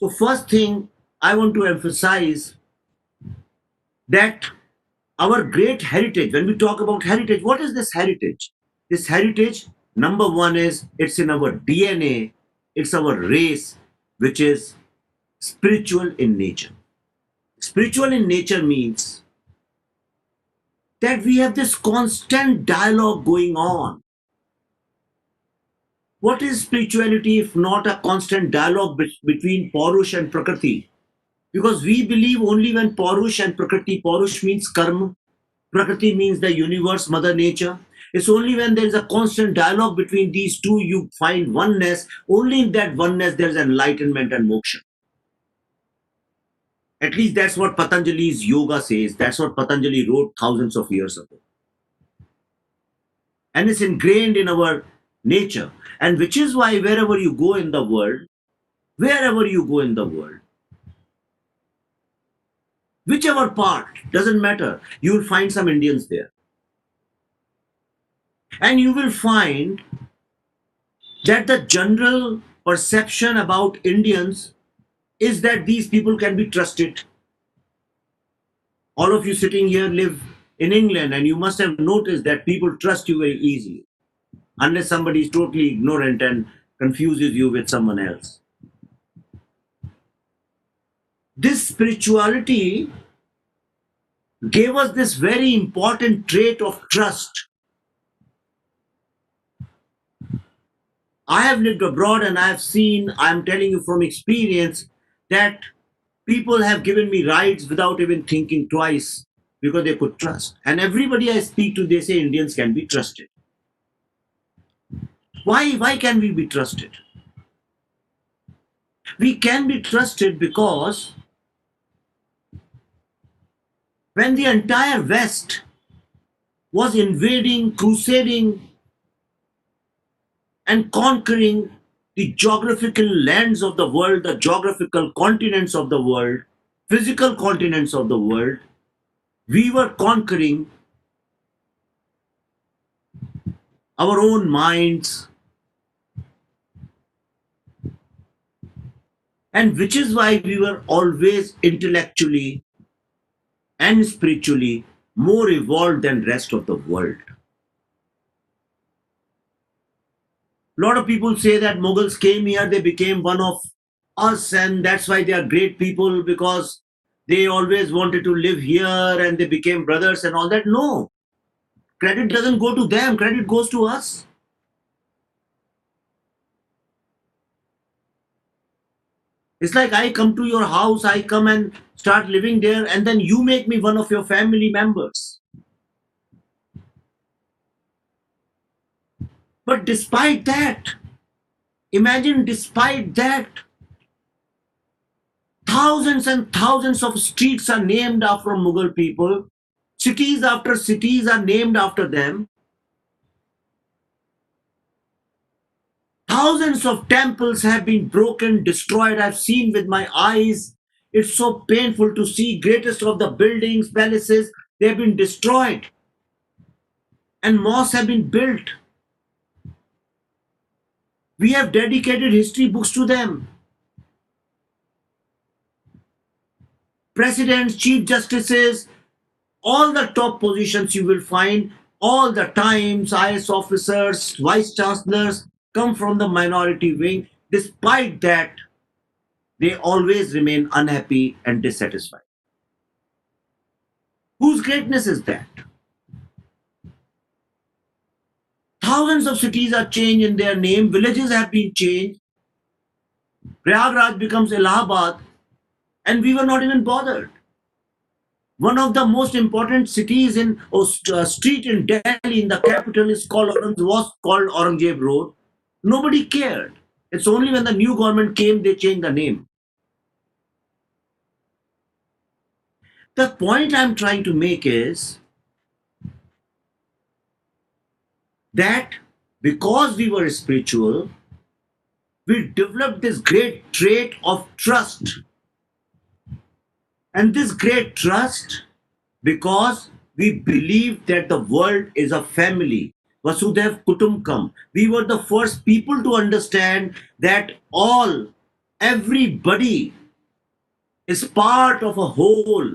So first thing I want to emphasize that our great heritage, when we talk about heritage, what is this heritage? This heritage, number one, is it's in our DNA, it's our race, which is spiritual in nature. Spiritual in nature means that we have this constant dialogue going on. What is spirituality if not a constant dialogue between Parush and Prakriti? Because we believe only when Parush and Prakriti, Parush means karma, Prakriti means the universe, Mother Nature. It's only when there is a constant dialogue between these two you find oneness. Only in that oneness there is enlightenment and moksha. At least that's what Patanjali's yoga says. That's what Patanjali wrote thousands of years ago. And it's ingrained in our nature. And which is why wherever you go in the world, wherever you go in the world, whichever part, doesn't matter, you will find some Indians there. And you will find that the general perception about Indians is that these people can be trusted. All of you sitting here live in England, and you must have noticed that people trust you very easily, unless somebody is totally ignorant and confuses you with someone else. This spirituality gave us this very important trait of trust. I have lived abroad and I have seen, I'm telling you from experience, that people have given me rides without even thinking twice because they could trust. And everybody I speak to, they say Indians can be trusted. Why can we be trusted? We can be trusted because when the entire West was invading, crusading, and conquering the geographical lands of the world, the geographical continents of the world, physical continents of the world, we were conquering our own minds. And which is why we were always intellectually and spiritually more evolved than rest of the world. A lot of people say that Mughals came here, they became one of us, and that's why they are great people because they always wanted to live here and they became brothers and all that. No, credit doesn't go to them, credit goes to us. It's like I come to your house, I come and start living there, and then you make me one of your family members. But despite that, imagine despite that, thousands and thousands of streets are named after Mughal people. Cities after cities are named after them. Thousands of temples have been broken, destroyed. I've seen with my eyes. It's so painful to see greatest of the buildings, palaces, they have been destroyed. And mosques have been built. We have dedicated history books to them. Presidents, chief justices, all the top positions you will find all the times, IS officers, vice chancellors come from the minority wing. Despite that, they always remain unhappy and dissatisfied. Whose greatness is that? Thousands of cities are changed in their name, villages have been changed. Prayagraj becomes Allahabad, and we were not even bothered. One of the most important cities in or street in Delhi, in the capital, is called was called Aurangzeb Road. Nobody cared. It's only when the new government came they changed the name. The point I'm trying to make is that because we were spiritual, we developed this great trait of trust. And this great trust, because we believe that the world is a family. Vasudhaiv Kutumbakam. We were the first people to understand that all Everybody is part of a whole.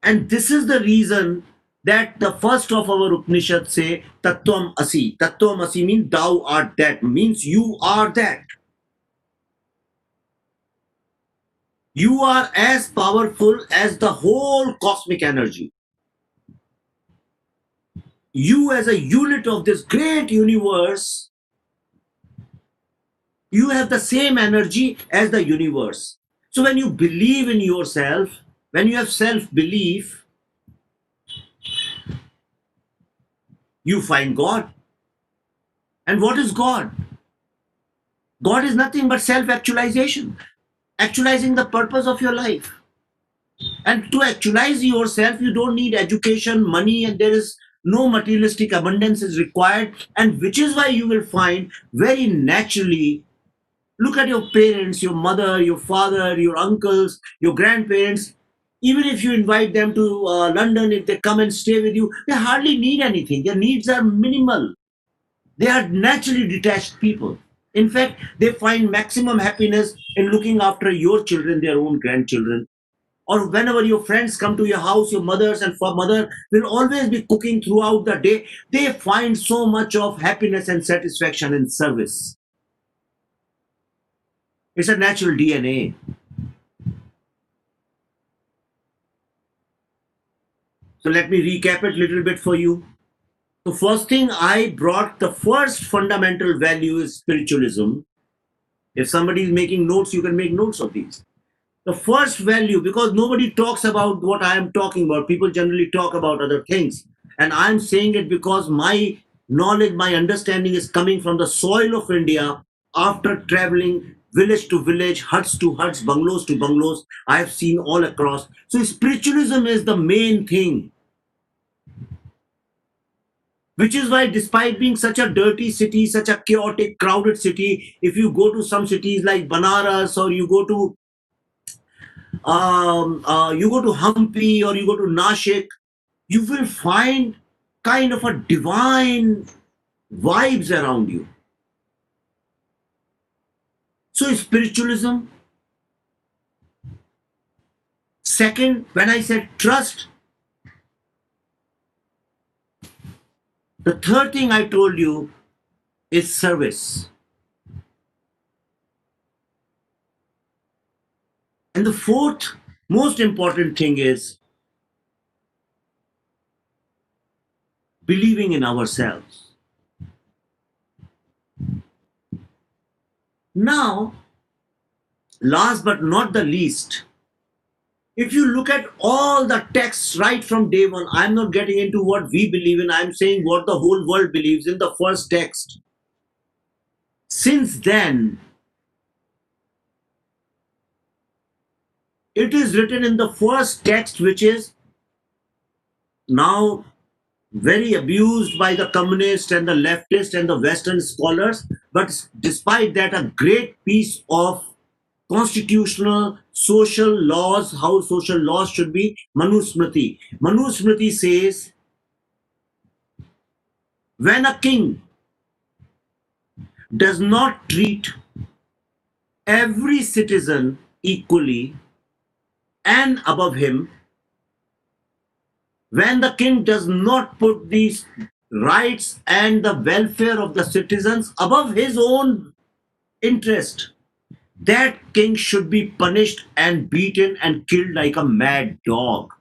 And this is the reason that the first of our Upanishads say, Tattvam Asi. Tattvam Asi means thou art that, means you are that. You are as powerful as the whole cosmic energy. You, as a unit of this great universe, you have the same energy as the universe. So when you believe in yourself, when you have self belief, you find God. And what is God? God is nothing but self actualization, actualizing the purpose of your life. And to actualize yourself, you don't need education, money, and there is no materialistic abundance is required. And which is why you will find very naturally, look at your parents, your mother, your father, your uncles, your grandparents. Even if you invite them to London, if they come and stay with you, they hardly need anything. Their needs are minimal. They are naturally detached people. In fact, they find maximum happiness in looking after your children, their own grandchildren. Or whenever your friends come to your house, your mothers and mother will always be cooking throughout the day. They find so much of happiness and satisfaction in service. It's a natural DNA. So let me recap it a little bit for you. The first thing I brought, the first fundamental value is spiritualism. If somebody is making notes, you can make notes of these. The first value, because nobody talks about what I am talking about, people generally talk about other things. And I'm saying it because my knowledge, my understanding is coming from the soil of India after traveling village to village, huts to huts, bungalows to bungalows. I've seen all across. So, spiritualism is the main thing, which is why, despite being such a dirty city, such a chaotic, crowded city, if you go to some cities like Banaras or you go to Hampi or you go to Nashik, you will find kind of a divine vibes around you. So spiritualism. Second, when I said trust, the third thing I told you is service. And the fourth most important thing is believing in ourselves. Now, last but not the least, if you look at all the texts right from day one, I'm not getting into what we believe in, I'm saying what the whole world believes in the first text. Since then, it is written in the first text, which is now very abused by the communists and the leftists and the Western scholars. But despite that, a great piece of constitutional social laws, how social laws should be, Manusmriti. Manusmriti says, when a king does not treat every citizen equally and above him, when the king does not put these rights and the welfare of the citizens above his own interest, that king should be punished and beaten and killed like a mad dog.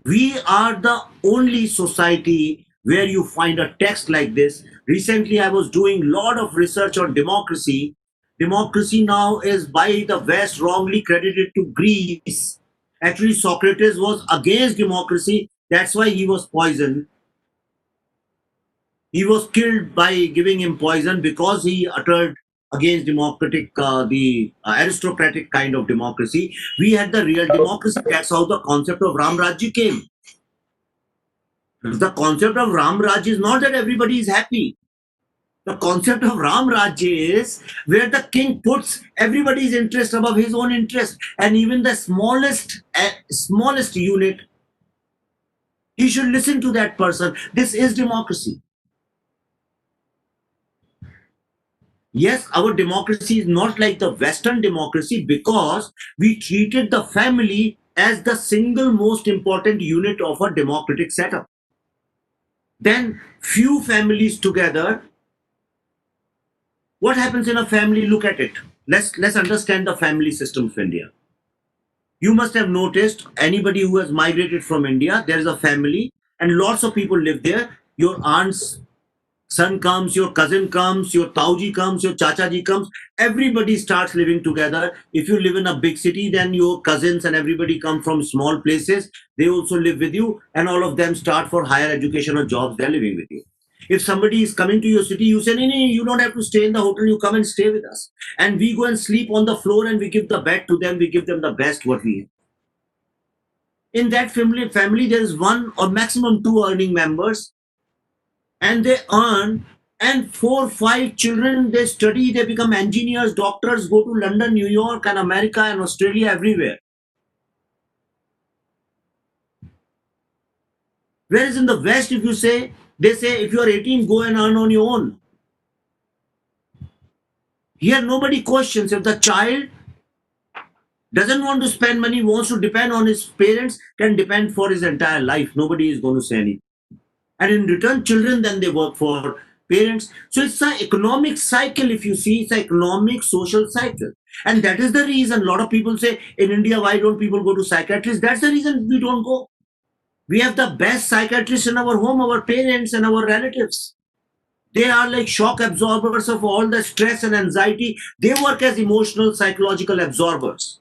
We are the only society where you find a text like this. Recently, I was doing a lot of research on democracy. Democracy now is by the West wrongly credited to Greece. Actually, Socrates was against democracy. That's why he was poisoned. He was killed by giving him poison because he uttered against the aristocratic kind of democracy. We had the real democracy. That's how the concept of Ram Rajya came. The concept of Ram Raj is not that everybody is happy. The concept of Ram Rajya is where the king puts everybody's interest above his own interest, and even the smallest unit He should listen to that person. This is democracy. Yes, our democracy is not like the Western democracy because we treated the family as the single most important unit of a democratic setup. Then, few families together, what happens in a family? Look at it. Let's understand the family system of India. You must have noticed anybody who has migrated from India, there is a family and lots of people live there. Your aunts, son comes, your cousin comes, your tauji comes, your chachaji comes. Everybody starts living together. If you live in a big city, then your cousins and everybody come from small places. They also live with you, and all of them start for higher education or jobs. They're living with you. If somebody is coming to your city, you say, no, no, you don't have to stay in the hotel. You come and stay with us. And we go and sleep on the floor and we give the bed to them. We give them the best what we have. In that family, there is one or maximum two earning members, and they earn, and four five children, they study, they become engineers, doctors, go to London, New York and America and Australia, everywhere. Whereas in the West, if you say, they say if you are 18, go and earn on your own. Here nobody questions. If the child doesn't want to spend money, wants to depend on his parents, can depend for his entire life. Nobody is going to say anything. And in return, children then they work for parents. So it's an economic cycle. If you see, it's an economic social cycle. And that is the reason a lot of people say in India, why don't people go to psychiatrists? That's the reason we don't go. We have the best psychiatrists in our home, our parents and our relatives. They are like shock absorbers of all the stress and anxiety. They work as emotional psychological absorbers.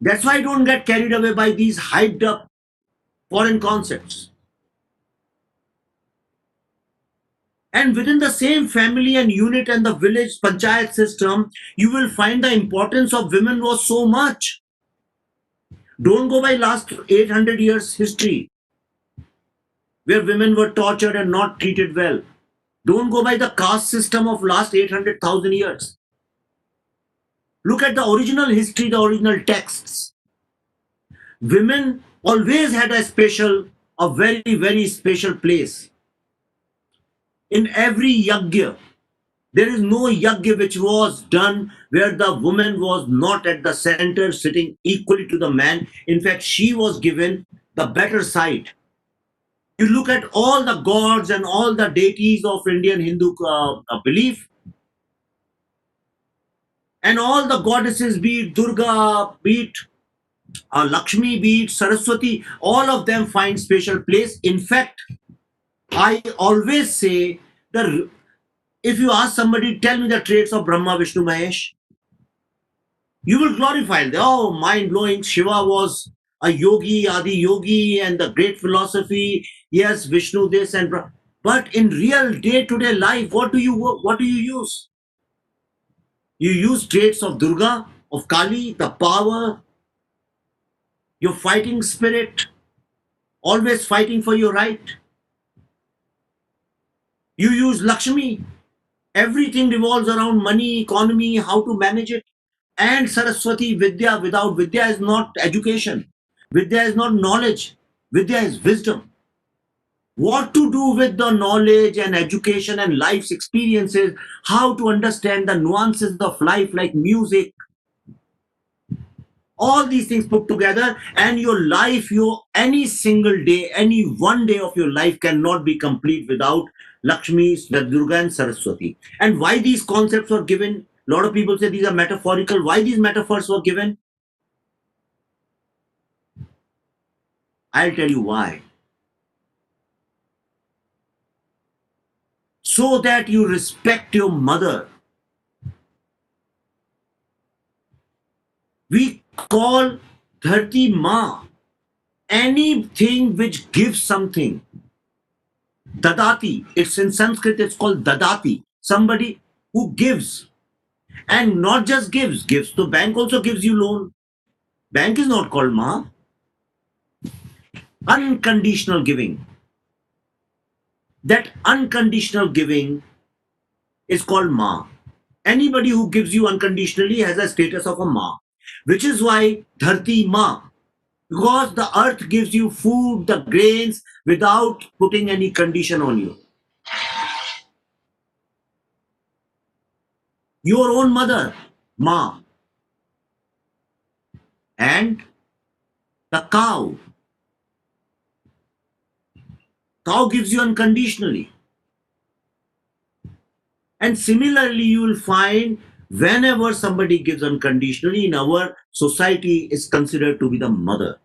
That's why I don't get carried away by these hyped up foreign concepts. And within the same family and unit and the village panchayat system, you will find the importance of women was so much. Don't go by last 800 years history where women were tortured and not treated well. Don't go by the caste system of last 800,000 years. Look at the original history, the original texts. Women always had a very, very special place. In every yagya, there is no yagya which was done where the woman was not at the center, sitting equally to the man. In fact, she was given the better side. You look at all the gods and all the deities of Indian Hindu belief, and all the goddesses, be it Durga, be it Lakshmi, be it Saraswati, all of them find special place. In fact, I always say that if you ask somebody, tell me the traits of Brahma, Vishnu, Mahesh, you will glorify them. Oh, mind blowing. Shiva was a yogi, Adi yogi, and the great philosophy. Yes, Vishnu, this and but in real day-to-day life, what do you use? You use traits of Durga, of Kali, the power, your fighting spirit, always fighting for your right. You use Lakshmi. Everything revolves around money, economy, how to manage it. And Saraswati, Vidya. Without Vidya is not education. Vidya is not knowledge. Vidya is wisdom. What to do with the knowledge and education and life's experiences, how to understand the nuances of life like music, all these things put together, and your life, your any single day, any one day of your life cannot be complete without Lakshmi, Durga, and Saraswati. And why these concepts were given? A lot of people say these are metaphorical. Why these metaphors were given? I'll tell you why. So that you respect your mother. We call Dharti Ma anything which gives something. Dadati. It's in Sanskrit, it's called Dadati. Somebody who gives. And not just gives. The bank also gives you loan. Bank is not called Ma. Unconditional giving. That unconditional giving is called Ma. Anybody who gives you unconditionally has a status of a Ma. Which is why Dharti Ma. because the earth gives you food, the grains, without putting any condition on you. Your own mother, Ma, and the cow. Cow gives you unconditionally. And similarly, you will find whenever somebody gives unconditionally in our society is considered to be the mother.